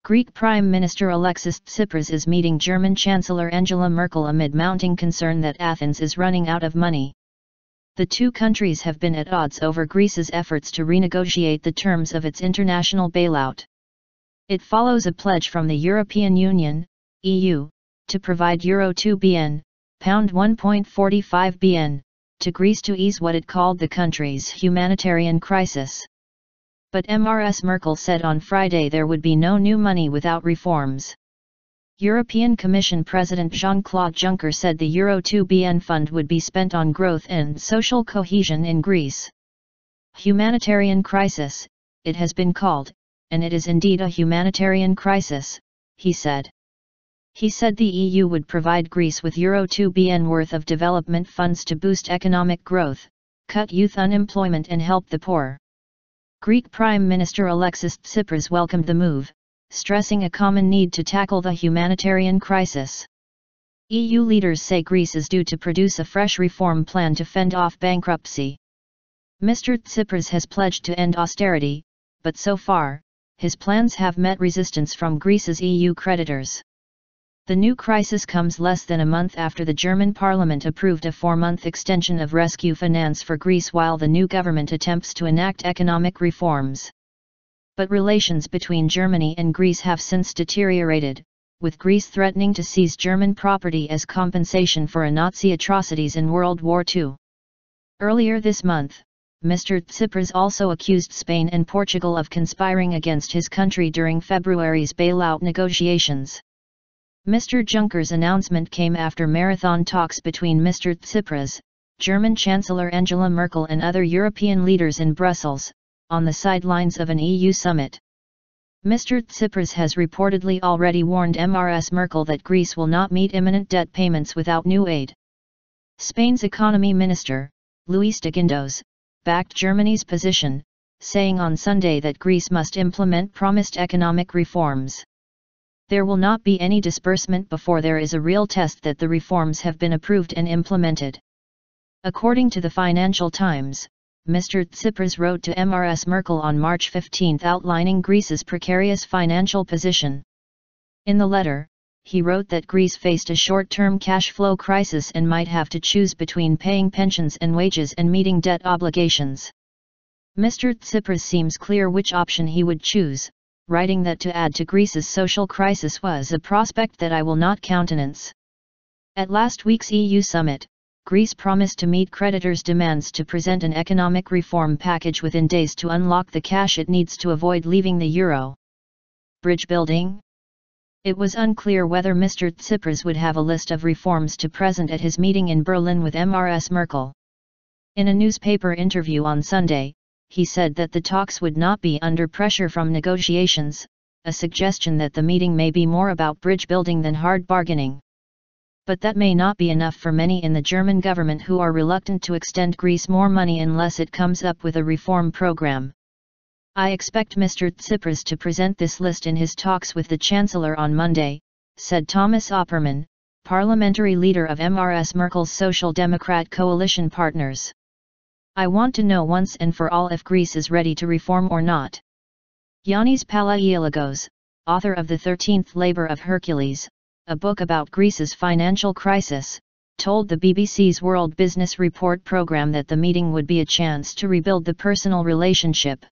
Greek Prime Minister Alexis Tsipras is meeting German Chancellor Angela Merkel amid mounting concern that Athens is running out of money. The two countries have been at odds over Greece's efforts to renegotiate the terms of its international bailout. It follows a pledge from the European Union, EU, to provide €2 billion, £1.45 billion, to Greece to ease what it called the country's humanitarian crisis. But Mrs Merkel said on Friday there would be no new money without reforms. European Commission President Jean-Claude Juncker said the €2 billion fund would be spent on growth and social cohesion in Greece. Humanitarian crisis, it has been called, and it is indeed a humanitarian crisis, he said. He said the EU would provide Greece with €2 billion worth of development funds to boost economic growth, cut youth unemployment and help the poor. Greek Prime Minister Alexis Tsipras welcomed the move, stressing a common need to tackle the humanitarian crisis. EU leaders say Greece is due to produce a fresh reform plan to fend off bankruptcy. Mr. Tsipras has pledged to end austerity, but so far, his plans have met resistance from Greece's EU creditors. The new crisis comes less than a month after the German parliament approved a 4-month extension of rescue finance for Greece while the new government attempts to enact economic reforms. But relations between Germany and Greece have since deteriorated, with Greece threatening to seize German property as compensation for Nazi atrocities in World War II. Earlier this month, Mr. Tsipras also accused Spain and Portugal of conspiring against his country during February's bailout negotiations. Mr. Juncker's announcement came after marathon talks between Mr. Tsipras, German Chancellor Angela Merkel and other European leaders in Brussels, on the sidelines of an EU summit. Mr. Tsipras has reportedly already warned Mrs Merkel that Greece will not meet imminent debt payments without new aid. Spain's economy minister, Luis de Guindos, backed Germany's position, saying on Sunday that Greece must implement promised economic reforms. There will not be any disbursement before there is a real test that the reforms have been approved and implemented. According to the Financial Times, Mr. Tsipras wrote to Mrs Merkel on March 15 outlining Greece's precarious financial position. In the letter, he wrote that Greece faced a short-term cash flow crisis and might have to choose between paying pensions and wages and meeting debt obligations. Mr. Tsipras seems clear which option he would choose, writing that to add to Greece's social crisis was a prospect that I will not countenance. At last week's EU summit, Greece promised to meet creditors' demands to present an economic reform package within days to unlock the cash it needs to avoid leaving the euro. Bridge building? It was unclear whether Mr. Tsipras would have a list of reforms to present at his meeting in Berlin with Mrs Merkel. In a newspaper interview on Sunday, he said that the talks would not be under pressure from negotiations, a suggestion that the meeting may be more about bridge building than hard bargaining. But that may not be enough for many in the German government who are reluctant to extend Greece more money unless it comes up with a reform program. I expect Mr. Tsipras to present this list in his talks with the Chancellor on Monday, said Thomas Oppermann, parliamentary leader of Mrs Merkel's Social Democrat coalition partners. I want to know once and for all if Greece is ready to reform or not. Yannis Palaiologos, author of the 13th Labour of Hercules, a book about Greece's financial crisis, told the BBC's World Business Report programme that the meeting would be a chance to rebuild the personal relationship.